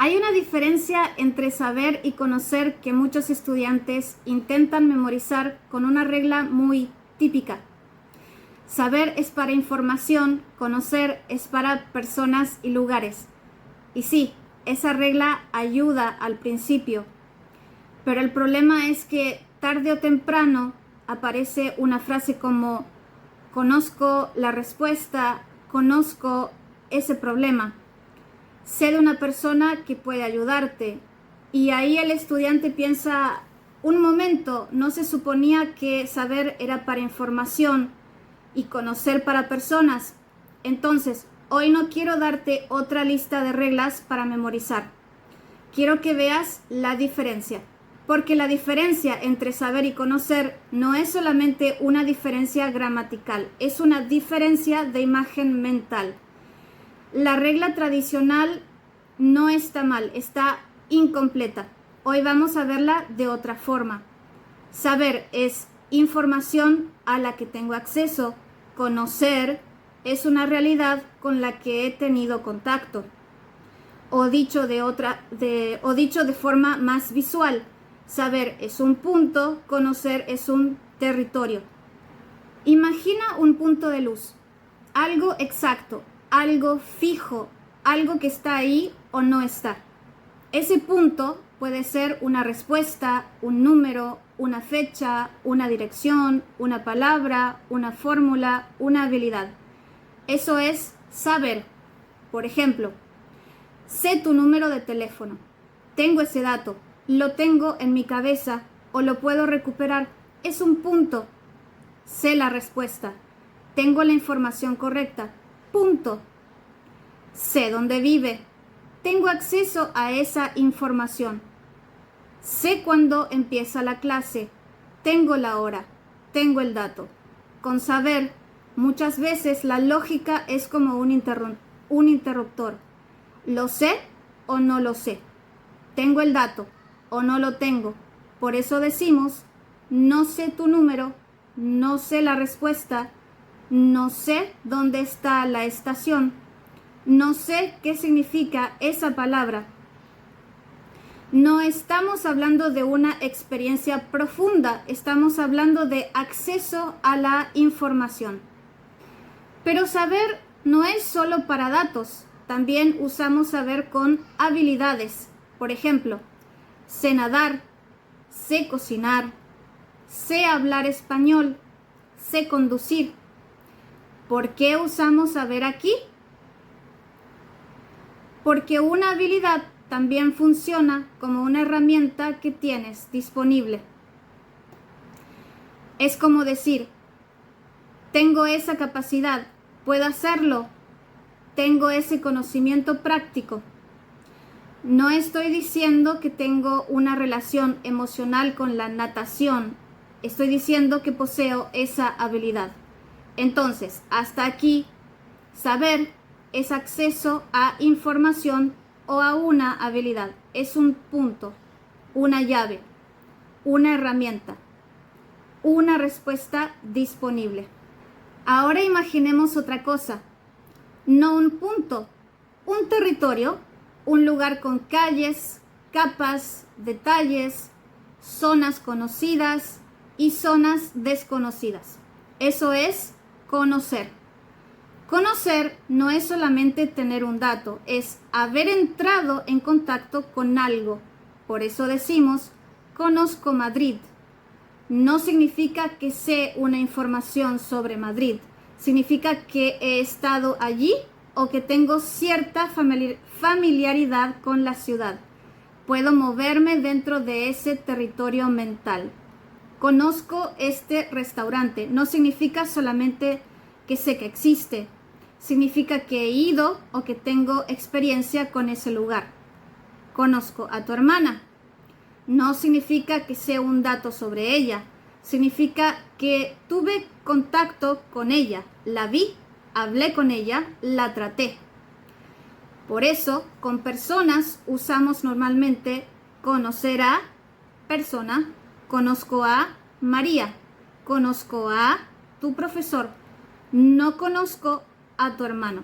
Hay una diferencia entre saber y conocer que muchos estudiantes intentan memorizar con una regla muy típica. Saber es para información, conocer es para personas y lugares. Y sí, esa regla ayuda al principio, pero el problema es que tarde o temprano aparece una frase como conozco la respuesta, conozco ese problema. Sé de una persona que puede ayudarte. Y ahí el estudiante piensa, un momento, no se suponía que saber era para información y conocer para personas. Entonces, hoy no quiero darte otra lista de reglas para memorizar. Quiero que veas la diferencia. Porque la diferencia entre saber y conocer no es solamente una diferencia gramatical, es una diferencia de imagen mental. La regla tradicional no está mal, está incompleta. Hoy vamos a verla de otra forma. Saber es información a la que tengo acceso. Conocer es una realidad con la que he tenido contacto. O dicho de forma más visual, saber es un punto, conocer es un territorio. Imagina un punto de luz, algo exacto, algo fijo, algo que está ahí o no está. Ese punto puede ser una respuesta, un número, una fecha, una dirección, una palabra, una fórmula, una habilidad. Eso es saber. Por ejemplo, sé tu número de teléfono. Tengo ese dato, lo tengo en mi cabeza o lo puedo recuperar. Es un punto. Sé la respuesta. Tengo la información correcta. Punto. Sé dónde vive. Tengo acceso a esa información. Sé cuándo empieza la clase. Tengo la hora. Tengo el dato. Con saber, muchas veces la lógica es como un interruptor. ¿Lo sé o no lo sé? ¿Tengo el dato o no lo tengo? Por eso decimos, no sé tu número, no sé la respuesta, no sé dónde está la estación, no sé qué significa esa palabra. No estamos hablando de una experiencia profunda, estamos hablando de acceso a la información. Pero saber no es solo para datos, también usamos saber con habilidades. Por ejemplo, sé nadar, sé cocinar, sé hablar español, sé conducir. ¿Por qué usamos saber aquí? Porque una habilidad también funciona como una herramienta que tienes disponible. Es como decir, tengo esa capacidad, puedo hacerlo, tengo ese conocimiento práctico. No estoy diciendo que tengo una relación emocional con la natación, estoy diciendo que poseo esa habilidad. Entonces, hasta aquí, saber es acceso a información o a una habilidad. Es un punto, una llave, una herramienta, una respuesta disponible. Ahora imaginemos otra cosa. No un punto, un territorio, un lugar con calles, capas, detalles, zonas conocidas y zonas desconocidas. Eso es conocer. Conocer no es solamente tener un dato, es haber entrado en contacto con algo. Por eso decimos, conozco Madrid. No significa que sé una información sobre Madrid, significa que he estado allí o que tengo cierta familiaridad con la ciudad. Puedo moverme dentro de ese territorio mental. Conozco este restaurante. No significa solamente que sé que existe, significa que he ido o que tengo experiencia con ese lugar. Conozco a tu hermana. No significa que sé un dato sobre ella, significa que tuve contacto con ella, la vi, hablé con ella, la traté. Por eso, con personas usamos normalmente conocer a persona, conozco a María, conozco a tu profesor, no conozco a tu hermano.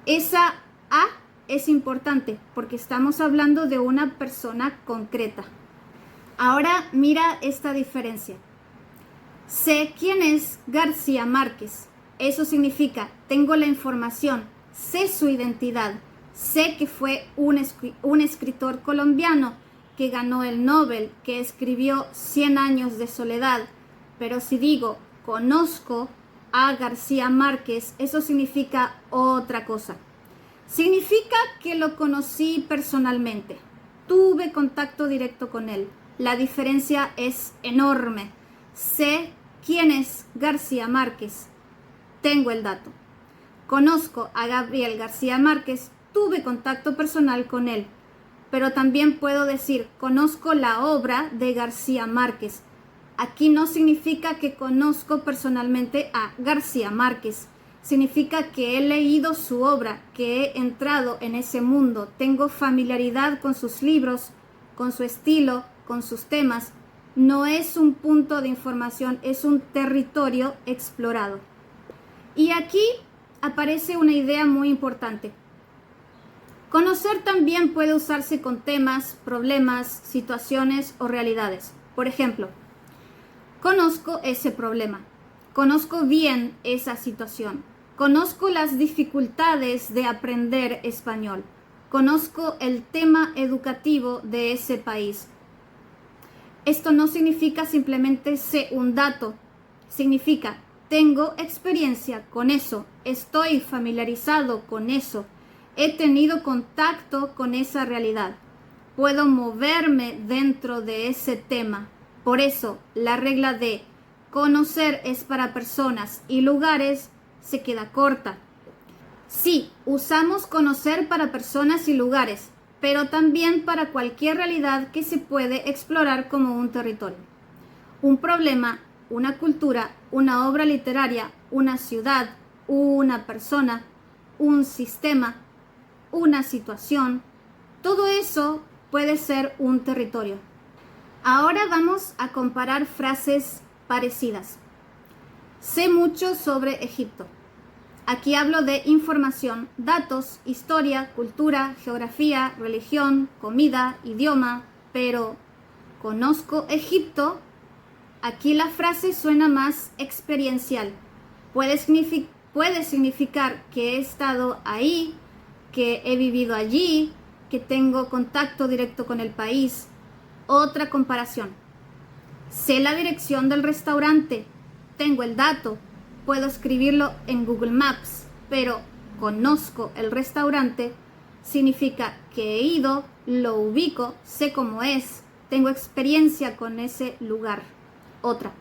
Esa a es importante porque estamos hablando de una persona concreta. Ahora mira esta diferencia. Sé quién es García Márquez. Eso significa, tengo la información, sé su identidad, sé que fue un escritor colombiano que ganó el Nobel, que escribió 100 años de soledad. Pero si digo, conozco a García Márquez, eso significa otra cosa. Significa que lo conocí personalmente, tuve contacto directo con él. La diferencia es enorme. Sé quién es García Márquez, tengo el dato. Conozco a Gabriel García Márquez, tuve contacto personal con él. Pero también puedo decir, conozco la obra de García Márquez. Aquí no significa que conozco personalmente a García Márquez. Significa que he leído su obra, que he entrado en ese mundo, tengo familiaridad con sus libros, con su estilo, con sus temas. No es un punto de información, es un territorio explorado. Y aquí aparece una idea muy importante. Conocer también puede usarse con temas, problemas, situaciones o realidades. Por ejemplo, conozco ese problema, conozco bien esa situación, conozco las dificultades de aprender español, conozco el tema educativo de ese país. Esto no significa simplemente sé un dato, significa tengo experiencia con eso, estoy familiarizado con eso, he tenido contacto con esa realidad, puedo moverme dentro de ese tema. Por eso, la regla de conocer es para personas y lugares se queda corta. Sí, usamos conocer para personas y lugares, pero también para cualquier realidad que se puede explorar como un territorio. Un problema, una cultura, una obra literaria, una ciudad, una persona, un sistema, una situación, todo eso puede ser un territorio. Ahora vamos a comparar frases parecidas. Sé mucho sobre Egipto. Aquí hablo de información, datos, historia, cultura, geografía, religión, comida, idioma, pero conozco Egipto. Aquí la frase suena más experiencial. Puede significar que he estado ahí, que he vivido allí, que tengo contacto directo con el país. Otra comparación. Sé la dirección del restaurante, tengo el dato, puedo escribirlo en Google Maps, pero conozco el restaurante significa que he ido, lo ubico, sé cómo es, tengo experiencia con ese lugar. Otra.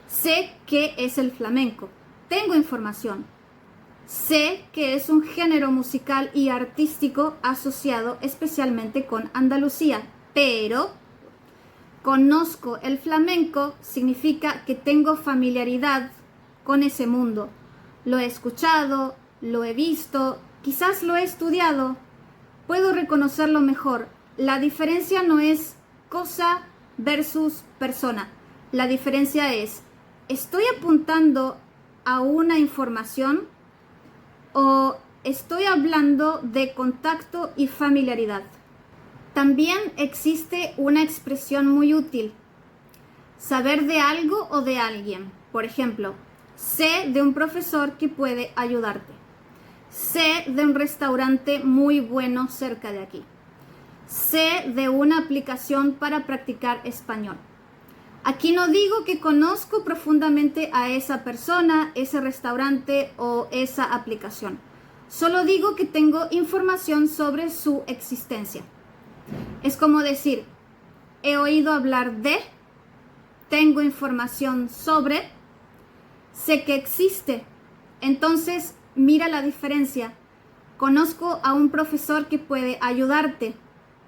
Sé qué es el flamenco, tengo información. Sé que es un género musical y artístico asociado especialmente con Andalucía, pero conozco el flamenco significa que tengo familiaridad con ese mundo. Lo he escuchado, lo he visto, quizás lo he estudiado, puedo reconocerlo mejor. La diferencia no es cosa versus persona. La diferencia es, ¿estoy apuntando a una información o estoy hablando de contacto y familiaridad? También existe una expresión muy útil, saber de algo o de alguien. Por ejemplo, sé de un profesor que puede ayudarte. Sé de un restaurante muy bueno cerca de aquí. Sé de una aplicación para practicar español. Aquí no digo que conozco profundamente a esa persona, ese restaurante o esa aplicación. Solo digo que tengo información sobre su existencia. Es como decir, he oído hablar de, tengo información sobre, sé que existe. Entonces, mira la diferencia. Conozco a un profesor que puede ayudarte.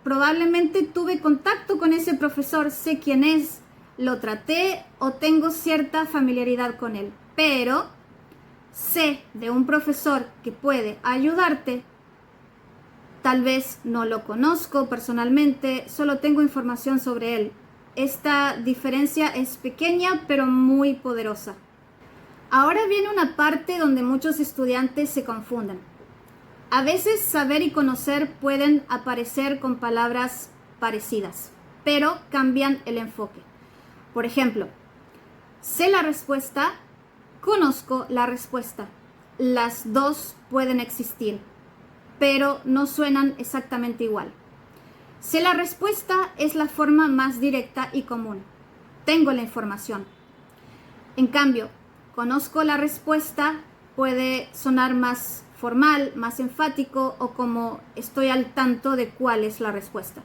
Probablemente tuve contacto con ese profesor, sé quién es, lo traté o tengo cierta familiaridad con él. Pero sé de un profesor que puede ayudarte. Tal vez no lo conozco personalmente, solo tengo información sobre él. Esta diferencia es pequeña pero muy poderosa. Ahora viene una parte donde muchos estudiantes se confunden. A veces saber y conocer pueden aparecer con palabras parecidas, pero cambian el enfoque. Por ejemplo, sé la respuesta, conozco la respuesta. Las dos pueden existir, pero no suenan exactamente igual. Sé la respuesta es la forma más directa y común. Tengo la información. En cambio, conozco la respuesta puede sonar más formal, más enfático o como estoy al tanto de cuál es la respuesta.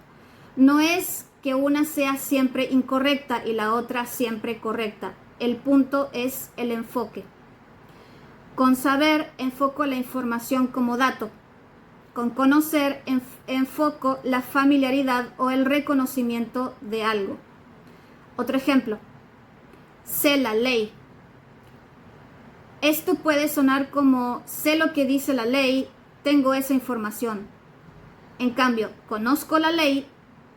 No es que una sea siempre incorrecta y la otra siempre correcta. El punto es el enfoque. Con saber enfoco la información como dato. Con conocer enfoco la familiaridad o el reconocimiento de algo. Otro ejemplo. Sé la ley. Esto puede sonar como sé lo que dice la ley, tengo esa información. En cambio, conozco la ley,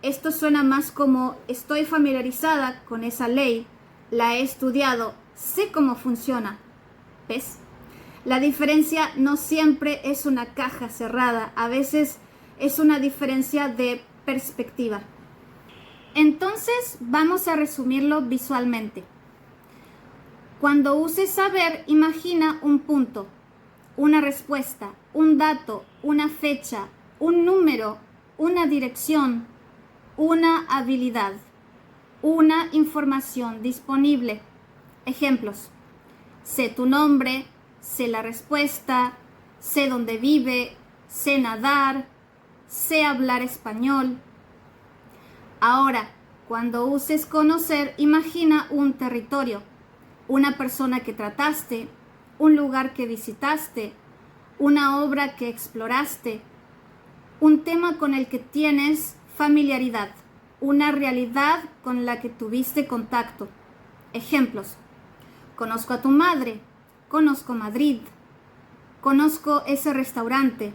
esto suena más como estoy familiarizada con esa ley, la he estudiado, sé cómo funciona. ¿Ves? La diferencia no siempre es una caja cerrada, a veces es una diferencia de perspectiva. Entonces, vamos a resumirlo visualmente. Cuando uses saber, imagina un punto, una respuesta, un dato, una fecha, un número, una dirección, una habilidad, una información disponible. Ejemplos. Sé tu nombre, sé la respuesta, sé dónde vive, sé nadar, sé hablar español. Ahora, cuando uses conocer, imagina un territorio, una persona que trataste, un lugar que visitaste, una obra que exploraste, un tema con el que tienes familiaridad, una realidad con la que tuviste contacto. Ejemplos. Conozco a tu madre, conozco Madrid, conozco ese restaurante,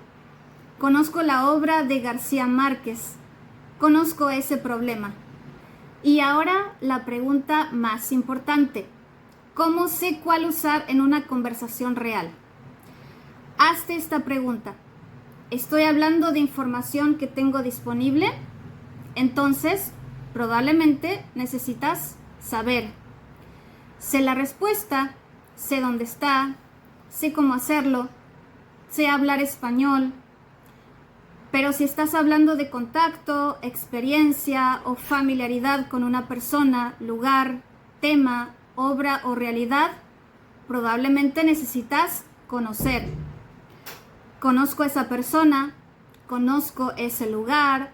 conozco la obra de García Márquez, conozco ese problema. Y ahora la pregunta más importante. ¿Cómo sé cuál usar en una conversación real? Hazte esta pregunta. ¿Estoy hablando de información que tengo disponible? Entonces, probablemente necesitas saber. Sé la respuesta, sé dónde está, sé cómo hacerlo, sé hablar español. Pero si estás hablando de contacto, experiencia o familiaridad con una persona, lugar, tema, obra o realidad, probablemente necesitas conocer. Conozco a esa persona, conozco ese lugar,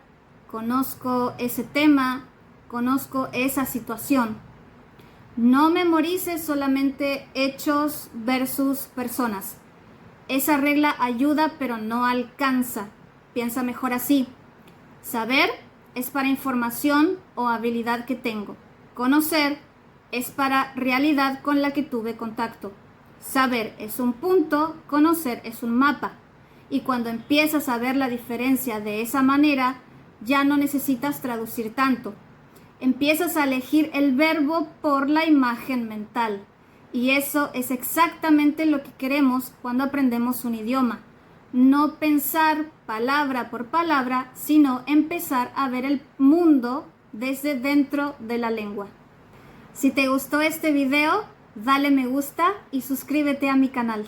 conozco ese tema, conozco esa situación. No memorices solamente hechos versus personas. Esa regla ayuda pero no alcanza. Piensa mejor así. Saber es para información o habilidad que tengo. Conocer es para realidad con la que tuve contacto. Saber es un punto, conocer es un mapa. Y cuando empiezas a ver la diferencia de esa manera, ya no necesitas traducir tanto. Empiezas a elegir el verbo por la imagen mental. Y eso es exactamente lo que queremos cuando aprendemos un idioma. No pensar palabra por palabra, sino empezar a ver el mundo desde dentro de la lengua. Si te gustó este video, dale me gusta y suscríbete a mi canal.